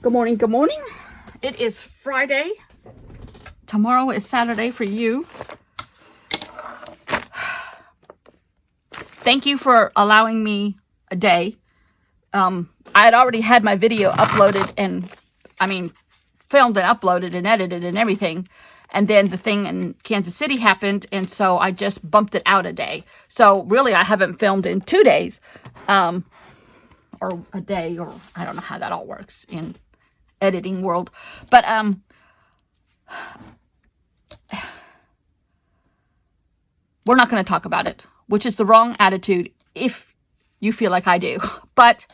Good morning, good morning. It is Friday. Tomorrow is Saturday for you. Thank you for allowing me a day. I had already had my video uploaded and, filmed and uploaded and edited and everything. And then the thing in Kansas City happened, and so I just bumped it out a day. So really, I haven't filmed in 2 days. Or a day, or I don't know how that all works in editing world. But we're not going to talk about it, which is the wrong attitude if you feel like I do. But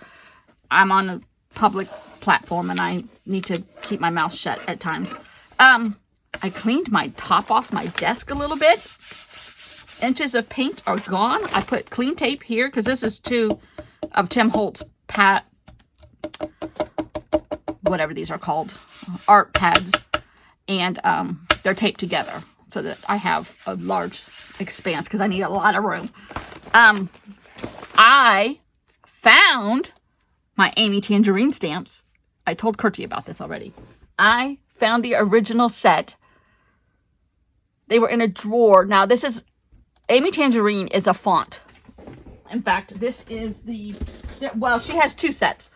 I'm on a public platform and I need to keep my mouth shut at times. I cleaned my top off my desk a little bit. Inches of paint are gone. I put clean tape here because this is 2 of Tim Holtz whatever these are called, art pads, and they're taped together so that I have a large expanse because I need a lot of room. I found my Amy Tangerine stamps. I told Kurtie about this already. I found the original set. They were in a drawer. Now this is Amy Tangerine is a font. In fact, this is well, she has 2 sets.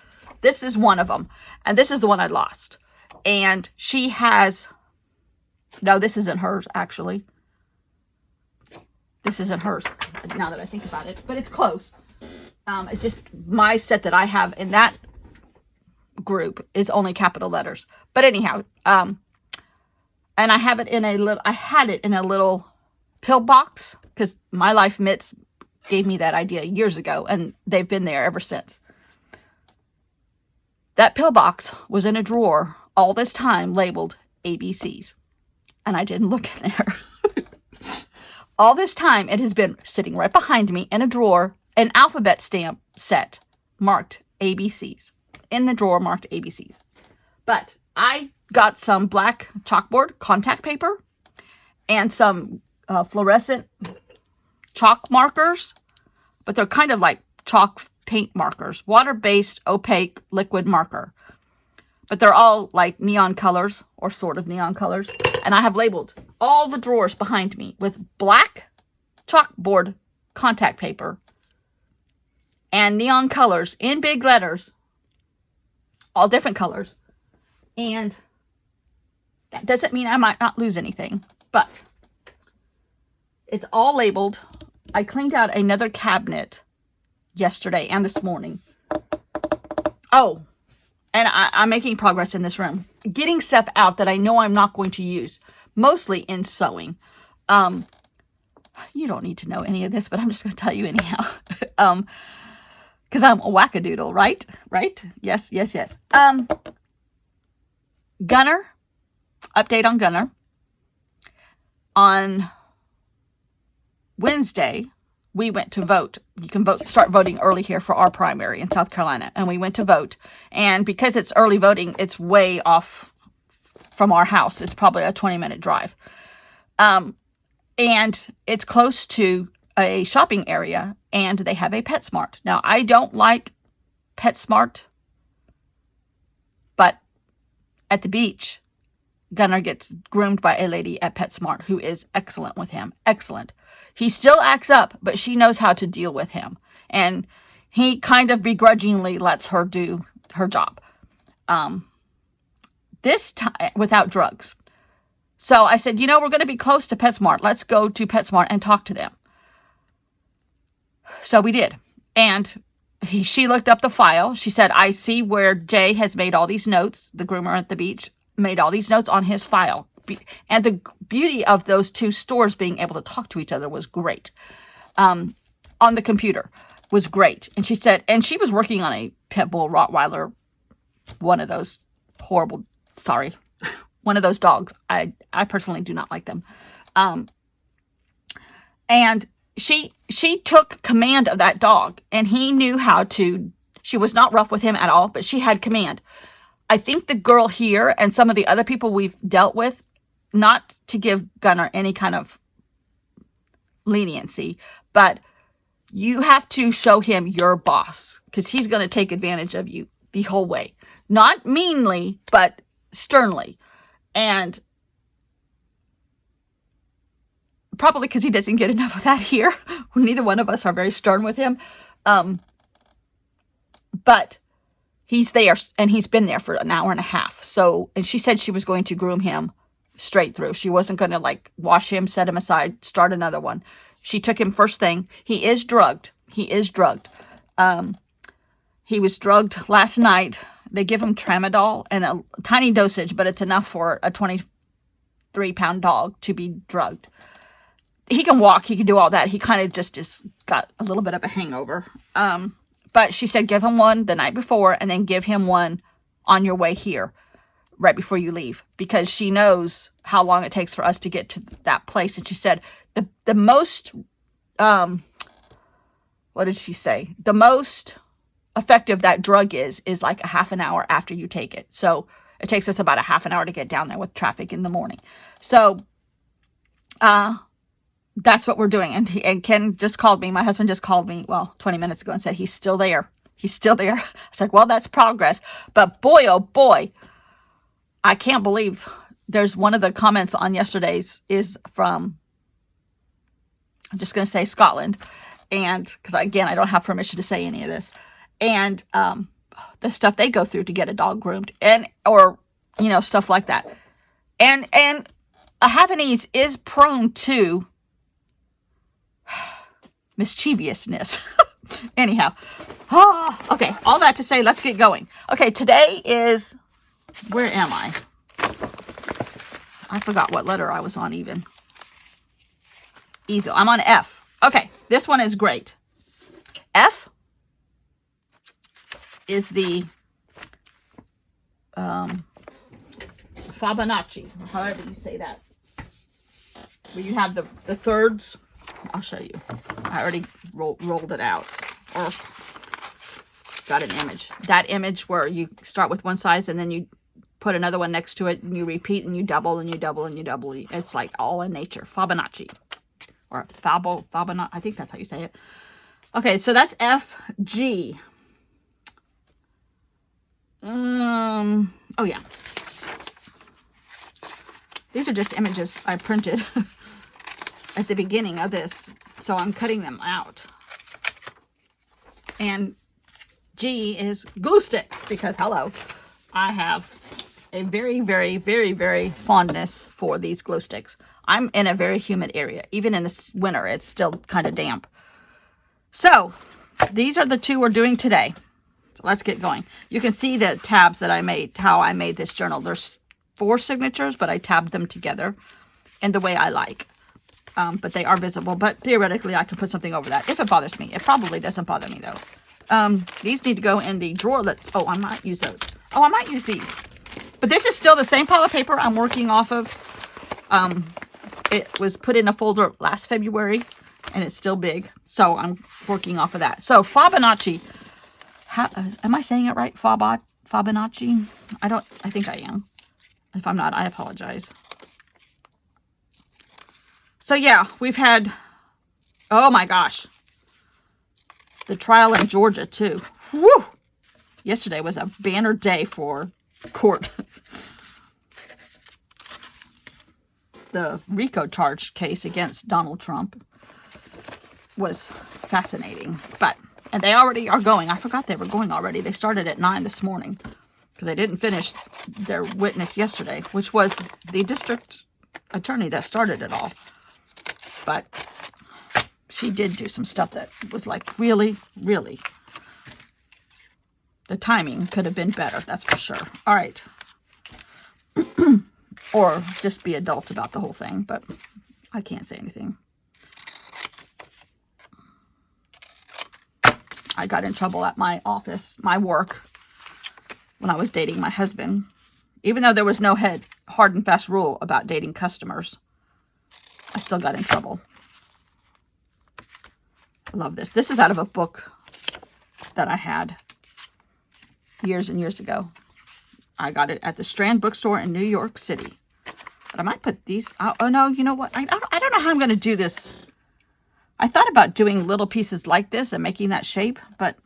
This is one of them. And this is the one I lost. And she has... No, this isn't hers, actually. This isn't hers, now that I think about it. But it's close. It just... My set that I have in that group is only capital letters. But anyhow, and I have it in a little... I had it in a little pill box. Because My Life Mitts gave me that idea years ago. And they've been there ever since. That pillbox was in a drawer all this time labeled ABCs. And I didn't look in there. All this time, it has been sitting right behind me in a drawer, an alphabet stamp set marked ABCs. In the drawer marked ABCs. But I got some black chalkboard contact paper and some fluorescent chalk markers. But they're kind of like chalk paint markers, water-based opaque liquid marker, but they're all like neon colors or sort of neon colors. And I have labeled all the drawers behind me with black chalkboard contact paper and neon colors in big letters, all different colors. And that doesn't mean I might not lose anything, but it's all labeled. I cleaned out another cabinet yesterday and this morning. Oh, and I'm making progress in this room. Getting stuff out that I know I'm not going to use. Mostly in sewing. You don't need to know any of this, but I'm just going to tell you anyhow. Because I'm a wackadoodle, right? Right? Yes. Gunner. Update on Gunner. On Wednesday, we went to vote. You can start voting early here for our primary in South Carolina. And we went to vote. And because it's early voting, it's way off from our house. It's probably a 20-minute drive. And it's close to a shopping area. And they have a PetSmart. Now, I don't like PetSmart. But at the beach, Gunner gets groomed by a lady at PetSmart who is excellent with him. Excellent. He still acts up, but she knows how to deal with him. And he kind of begrudgingly lets her do her job. This time, without drugs. So I said, we're going to be close to PetSmart. Let's go to PetSmart and talk to them. So we did. And she looked up the file. She said, I see where Jay has made all these notes. The groomer at the beach made all these notes on his file. And the beauty of those 2 stores being able to talk to each other was great. On the computer was great. And she said, and she was working on a pit bull Rottweiler, one of those horrible, one of those dogs. I personally do not like them. And she took command of that dog, and he knew how to. She was not rough with him at all, but she had command. I think the girl here and some of the other people we've dealt with, not to give Gunner any kind of leniency, but you have to show him your boss, because he's going to take advantage of you the whole way. Not meanly, but sternly. And probably because he doesn't get enough of that here. Neither one of us are very stern with him. But he's there, and he's been there for an hour and a half. So, and she said she was going to groom him straight through. She wasn't going to like wash him, set him aside, start another one. She took him first thing. He is drugged. He is drugged. He was drugged last night. They give him tramadol in a tiny dosage, but it's enough for a 23-pound dog to be drugged. He can walk. He can do all that. He kind of just got a little bit of a hangover. But she said give him one the night before and then give him one on your way here right before you leave, because she knows how long it takes for us to get to that place. And she said the most, what did she say? The most effective that drug is like a half an hour after you take it. So it takes us about a half an hour to get down there with traffic in the morning. So, that's what we're doing. And Ken just called me. My husband just called me, 20 minutes ago and said, he's still there. He's still there. I was like, well, that's progress. But boy, oh boy, I can't believe there's one of the comments on yesterday's is from, I'm just going to say Scotland. And because again, I don't have permission to say any of this. And the stuff they go through to get a dog groomed or stuff like that. And a Havanese is prone to mischievousness. Anyhow. Okay. All that to say, let's get going. Okay. Today is, where am I? I forgot what letter I was on even. Easel. I'm on F. Okay. This one is great. F is the Fibonacci, or however you say that. Where you have the thirds. I'll show you. I already rolled it out. Or got an image. That image where you start with one size and then you put another one next to it and you repeat and you double and you double and you double. It's like all in nature. Fibonacci. Or Fibonacci. I think that's how you say it. Okay, so that's F, G. Oh yeah. These are just images I printed at the beginning of this, so I'm cutting them out. And G is glue sticks, because hello, I have a very, very, very, very fondness for these glue sticks. I'm in a very humid area. Even in the winter, it's still kind of damp. So these are the two we're doing today. So let's get going. You can see the tabs that I made, how I made this journal. There's 4 signatures, but I tabbed them together in the way I like. But they are visible. But theoretically, I can put something over that if it bothers me. It probably doesn't bother me, though. These need to go in the drawer. I might use those. Oh, I might use these. But this is still the same pile of paper I'm working off of. It was put in a folder last February, and it's still big. So I'm working off of that. So Fibonacci. Am I saying it right? Fibonacci? I think I am. If I'm not, I apologize. So yeah, we've had, oh my gosh, the trial in Georgia too. Woo! Yesterday was a banner day for court. The RICO charge case against Donald Trump was fascinating. And they already are going. I forgot they were going already. They started at 9 this morning because they didn't finish their witness yesterday, which was the district attorney that started it all. But she did do some stuff that was like really, really. The timing could have been better, that's for sure. All right. Or just be adults about the whole thing, but I can't say anything. I got in trouble at my office, my work, when I was dating my husband. Even though there was no hard and fast rule about dating customers, I still got in trouble. I love this. This is out of a book that I had years and years ago. I got it at the Strand Bookstore in New York City. But I might put these... Oh, no, you know what? I don't know how I'm going to do this. I thought about doing little pieces like this and making that shape, but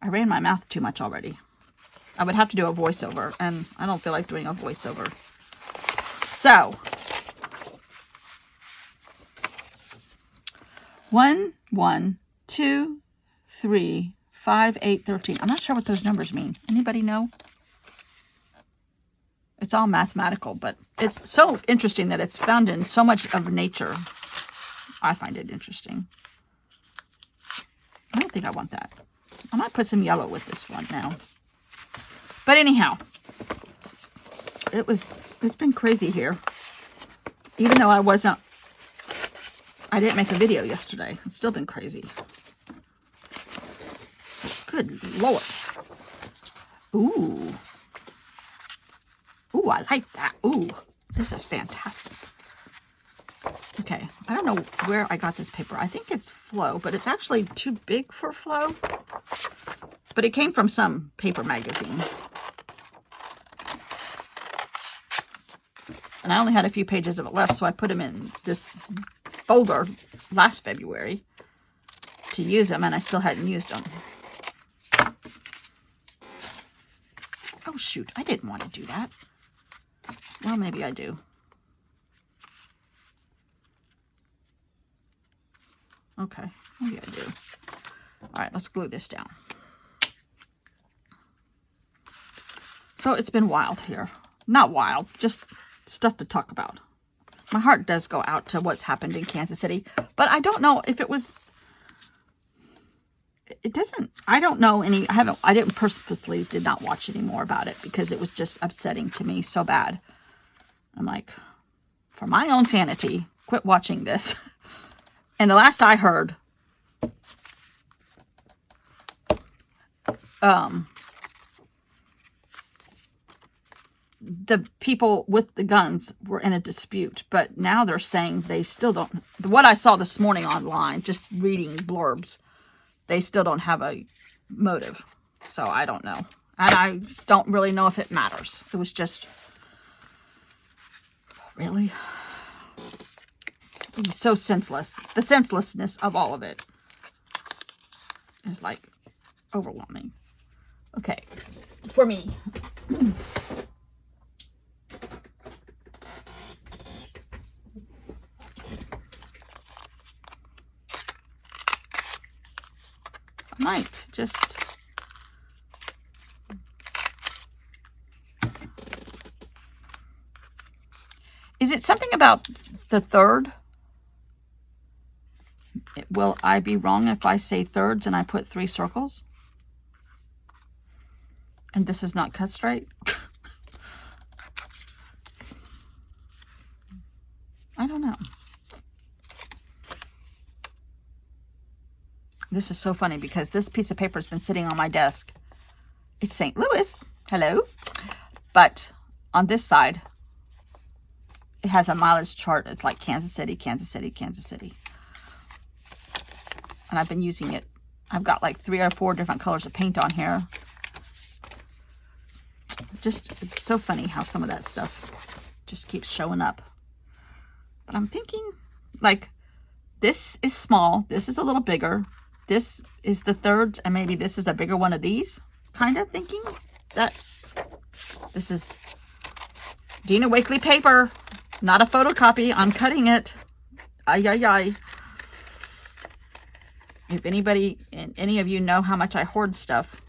I ran my mouth too much already. I would have to do a voiceover, and I don't feel like doing a voiceover. So, 1, 1, 2, 3, 5, 8, 13. I'm not sure what those numbers mean. Anybody know? It's all mathematical, but it's so interesting that it's found in so much of nature. I find it interesting. I don't think I want that. I might put some yellow with this one now. But anyhow, it's been crazy here. Even though I didn't make a video yesterday. It's still been crazy. Good Lord. Ooh. Ooh, I like that. Ooh, this is fantastic. Okay, I don't know where I got this paper. I think it's Flow, but it's actually too big for Flow. But it came from some paper magazine. And I only had a few pages of it left, so I put them in this folder last February to use them, and I still hadn't used them. Oh, shoot, I didn't want to do that. Well, maybe I do. Okay, maybe I do. All right, let's glue this down. So it's been wild here. Not wild, just stuff to talk about. My heart does go out to what's happened in Kansas City, but I don't know if it was... I don't know any... I didn't purposely did not watch any more about it because it was just upsetting to me so bad. I'm like, for my own sanity, quit watching this. And the last I heard, the people with the guns were in a dispute, but now they're saying they still don't. What I saw this morning online, just reading blurbs, they still don't have a motive. So I don't know. And I don't really know if it matters. It was just... Really? It was so senseless. The senselessness of all of it is like overwhelming. Okay, for me. I might just... Is it something about the third? Will I be wrong if I say thirds and I put 3 circles? And this is not cut straight? I don't know. This is so funny because this piece of paper has been sitting on my desk. It's St. Louis. Hello. But on this side, it has a mileage chart. It's like Kansas City, Kansas City, Kansas City. And I've been using it. I've got like 3 or 4 different colors of paint on here. It's so funny how some of that stuff just keeps showing up. But I'm thinking, like, this is small. This is a little bigger. This is the thirds, and maybe this is a bigger one of these. Kind of thinking that this is Dina Wakley paper. Not a photocopy. I'm cutting it. Ay, ay, ay. If anybody, and any of you know how much I hoard stuff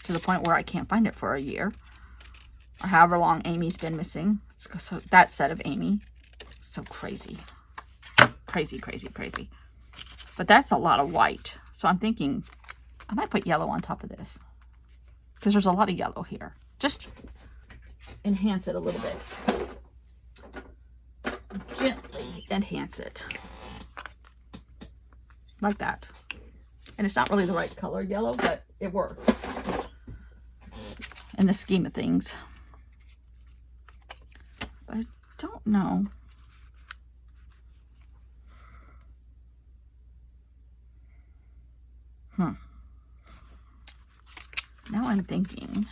to the point where I can't find it for a year, or however long Amy's been missing. So that set of Amy. So crazy. Crazy, crazy, crazy. But that's a lot of white. So I'm thinking I might put yellow on top of this, because there's a lot of yellow here. Just enhance it a little bit. Gently enhance it. Like that. And it's not really the right color yellow, but it works in the scheme of things. But I don't know. Now I'm thinking.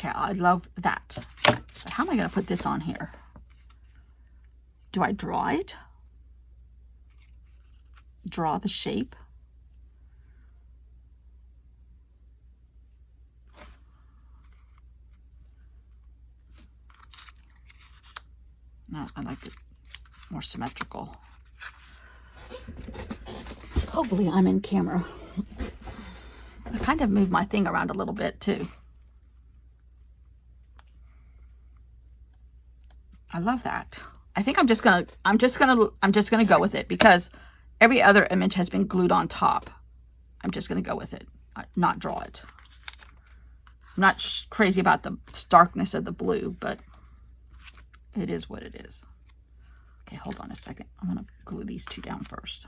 Okay, I love that. So how am I going to put this on here? Do I draw it? Draw the shape? No, I like it more symmetrical. Hopefully I'm in camera. I kind of moved my thing around a little bit too. I love that. I think I'm just gonna go with it because every other image has been glued on top. I'm just gonna go with it, not draw it. I'm not crazy about the starkness of the blue, but it is what it is. Okay, hold on a second. I'm gonna glue these two down first.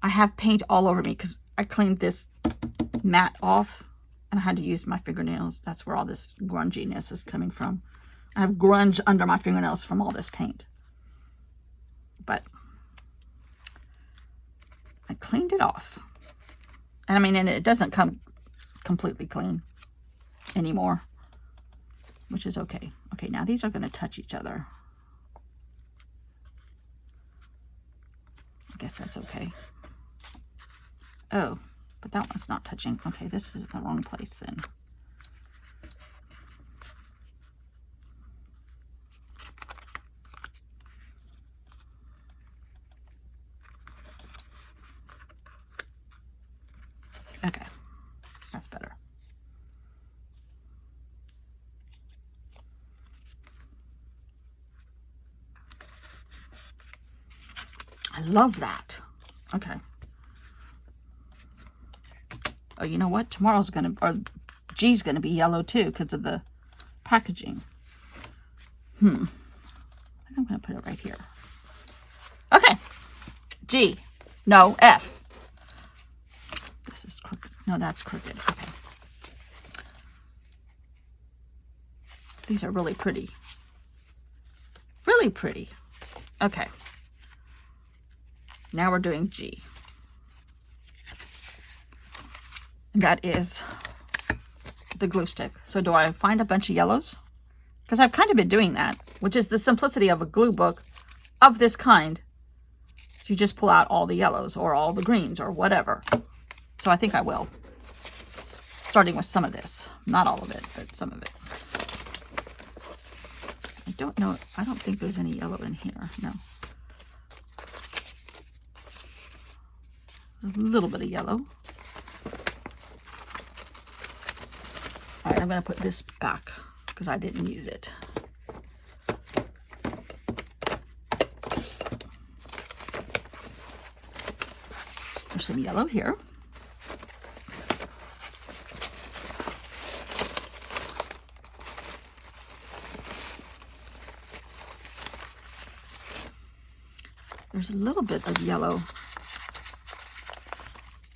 I have paint all over me because I cleaned this mat off and I had to use my fingernails. That's where all this grunginess is coming from. I have grunge under my fingernails from all this paint. But I cleaned it off. And I mean, and it doesn't come completely clean anymore, which is okay. Okay, now these are going to touch each other. I guess that's okay. Oh, but that one's not touching. Okay, this is the wrong place then. Okay, that's better. I love that. Okay. Oh, you know what? Tomorrow's gonna, or G's gonna be yellow too because of the packaging. I think I'm gonna put it right here. Okay. G. No, F. This is crooked. No, that's crooked. Okay. These are really pretty. Really pretty. Okay. Now we're doing G. And that is the glue stick. So do I find a bunch of yellows? Because I've kind of been doing that, which is the simplicity of a glue book of this kind. You just pull out all the yellows or all the greens or whatever. So I think I will. Starting with some of this. Not all of it, but some of it. I don't know. I don't think there's any yellow in here. No. A little bit of yellow. All right, I'm going to put this back because I didn't use it. There's some yellow here. There's a little bit of yellow,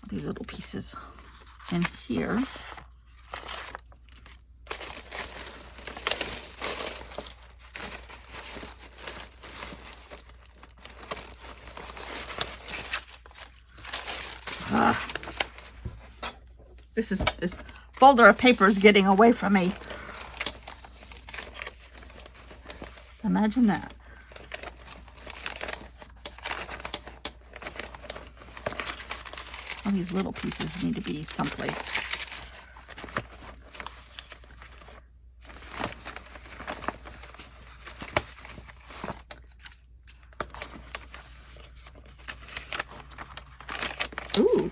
these little pieces in here. This folder of paper is getting away from me. Imagine that. All these little pieces need to be someplace. Ooh.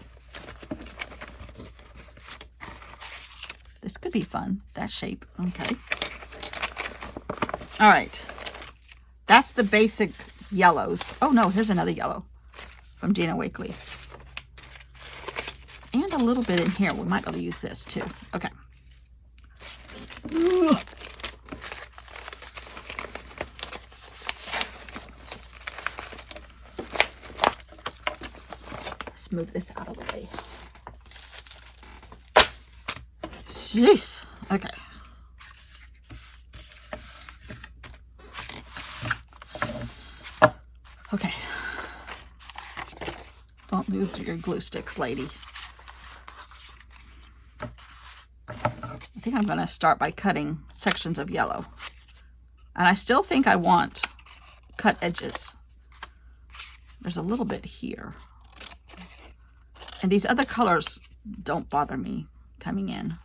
This could be fun, that shape. Okay. All right. That's the basic yellows. Oh no, here's another yellow from Gina Wakley. And a little bit in here. We might be able to use this too. Okay. Let's move this out of the way. Jeez. Okay. Okay. Don't lose your glue sticks, lady. I think I'm going to start by cutting sections of yellow. And I still think I want cut edges. There's a little bit here. And these other colors don't bother me coming in.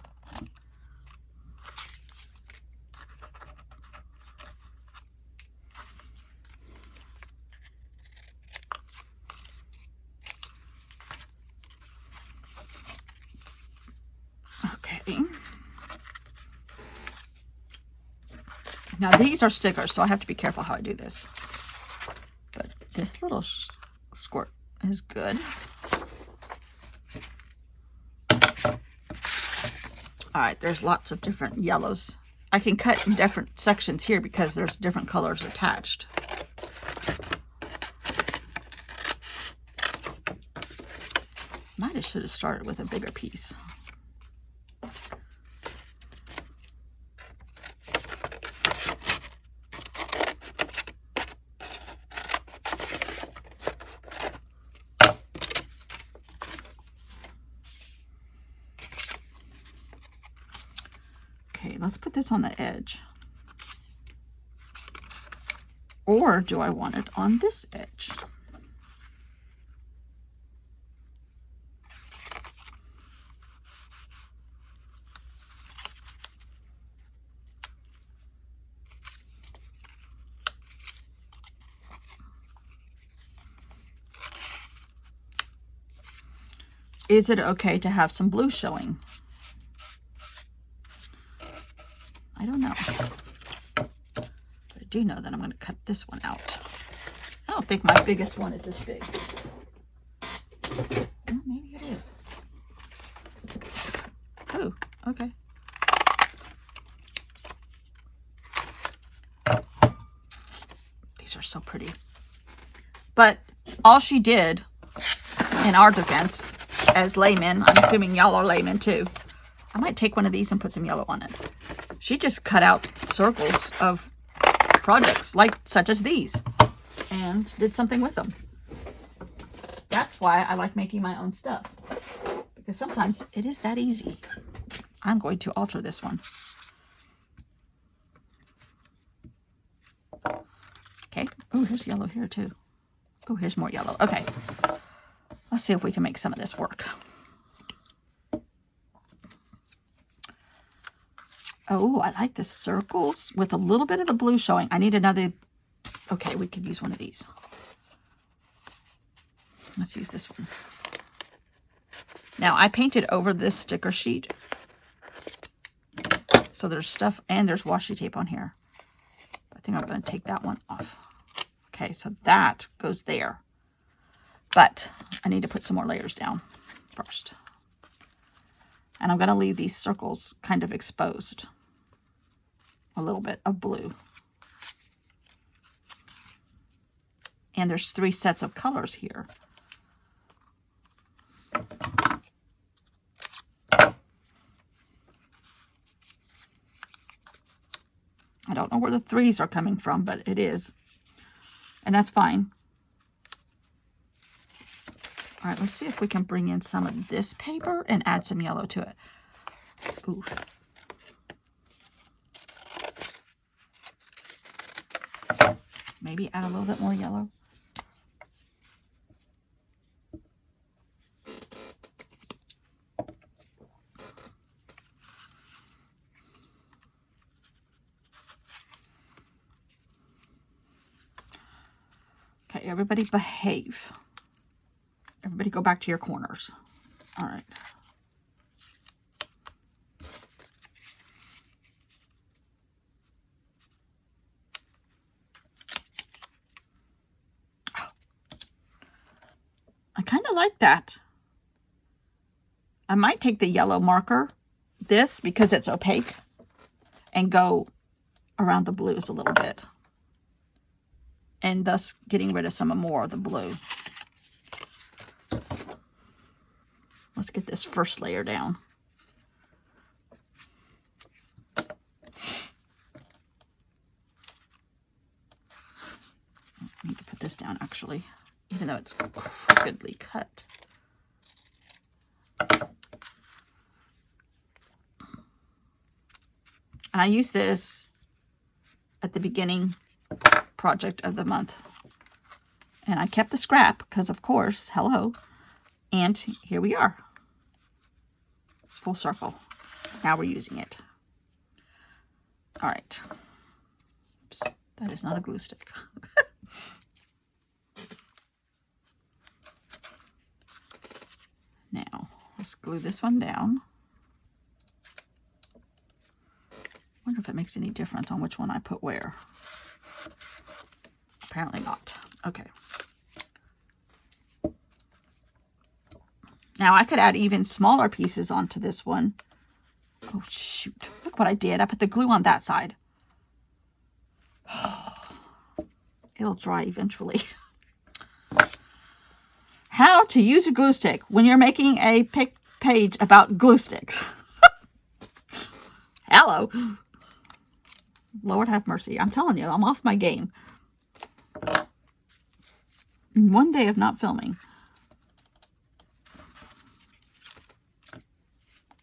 Okay. Now these are stickers, so I have to be careful how I do this. But this little squirt is good. All right, there's lots of different yellows. I can cut in different sections here because there's different colors attached. Might have should have started with a bigger piece. Okay, let's put this on the edge. Or do I want it on this edge? Is it okay to have some blue showing? I don't know. But I do know that I'm going to cut this one out. I don't think my biggest one is this big. Well, maybe it is. Oh, okay. These are so pretty. But all she did, in our defense, as laymen, I'm assuming y'all are laymen too. I might take one of these and put some yellow on it. She just cut out circles of projects, like such as these, and did something with them. That's why I like making my own stuff, because sometimes it is that easy. I'm going to alter this one. Okay. Oh, there's yellow here too. Oh, here's more yellow. Okay. Let's see if we can make some of this work. Oh, I like the circles with a little bit of the blue showing. I need another. Okay, we could use one of these. Let's use this one. Now, I painted over this sticker sheet. So there's stuff, and there's washi tape on here. I think I'm going to take that one off. Okay, so that goes there. But I need to put some more layers down first. And I'm going to leave these circles kind of exposed. A little bit of blue. And there's 3 sets of colors here. I don't know where the 3s are coming from, but it is. And that's fine. All right, let's see if we can bring in some of this paper and add some yellow to it. Ooh. Maybe add a little bit more yellow. Okay, everybody behave. Everybody go back to your corners. All right. I kind of like that. I might take the yellow marker, this, because it's opaque, and go around the blues a little bit. And thus getting rid of some more of the blue. Let's get this first layer down. I need to put this down, actually. even though it's crookedly cut. And I use this at the beginning project of the month. And I kept the scrap because, of course, hello. And here we are. It's full circle. Now we're using it. All right. Oops, that is not a glue stick. Now, let's glue this one down. Wonder if it makes any difference on which one I put where. Apparently not. Okay. Now I could add even smaller pieces onto this one. Oh shoot, look what I did. I put the glue on that side. It'll dry eventually. How to use a glue stick when you're making a page about glue sticks. Hello. Lord have mercy. I'm telling you, I'm off my game. One day of not filming.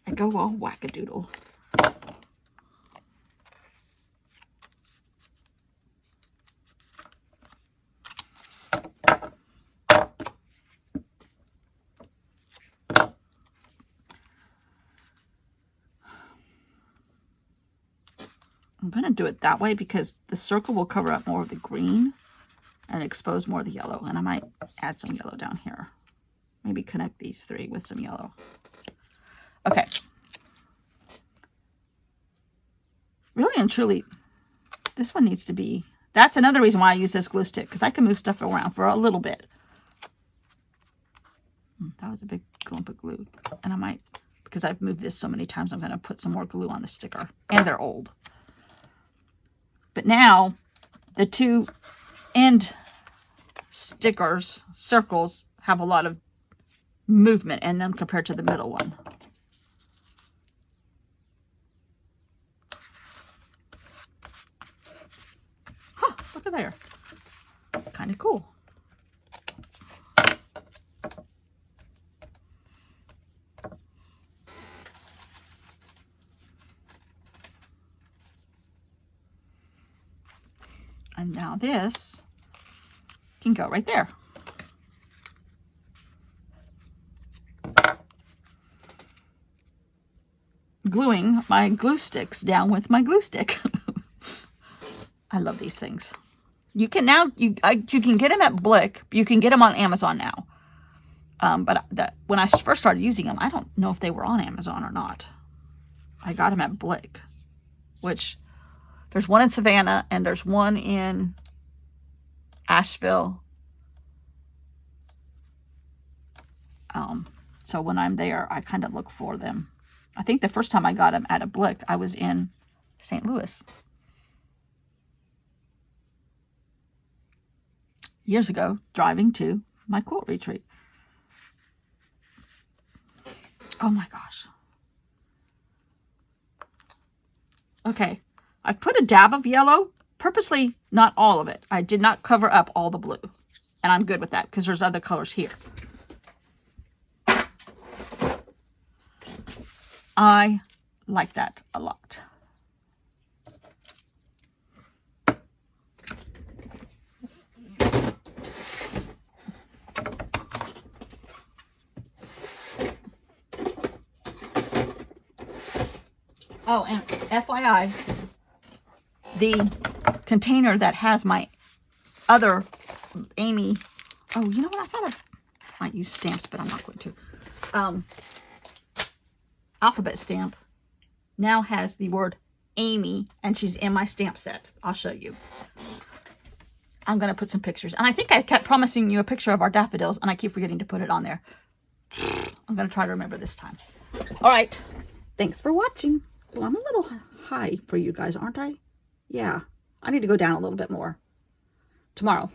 I go all wackadoodle. I'm going to do it that way because the circle will cover up more of the green and expose more of the yellow. And I might add some yellow down here. Maybe connect these three with some yellow. Okay. Really and truly, this one needs to be... That's another reason why I use this glue stick, because I can move stuff around for a little bit. That was a big clump of glue. And I might, because I've moved this so many times, I'm going to put some more glue on the sticker. And they're old. But now, the two end stickers, circles, have a lot of movement in them compared to the middle one. Huh, look at there. Kind of cool. And now this can go right there. Gluing my glue sticks down with my glue stick. I love these things. You can now, you can get them at Blick. You can get them on Amazon now. But when I first started using them, I don't know if they were on Amazon or not. I got them at Blick, which... There's one in Savannah, and there's one in Asheville. So when I'm there, I kind of look for them. I think the first time I got them at a Blick, I was in St. Louis. Years ago, driving to my quilt retreat. Oh my gosh. Okay. I put a dab of yellow, purposely not all of it. I did not cover up all the blue. And I'm good with that because there's other colors here. I like that a lot. Oh, and FYI, the container that has my other Amy, oh, you know what? I thought I might use stamps, but I'm not going to. Alphabet stamp now has the word Amy, and she's in my stamp set. I'll show you. I'm going to put some pictures. And I think I kept promising you a picture of our daffodils, and I keep forgetting to put it on there. I'm going to try to remember this time. All right. Thanks for watching. Well, I'm a little high for you guys, aren't I? Yeah, I need to go down a little bit more tomorrow.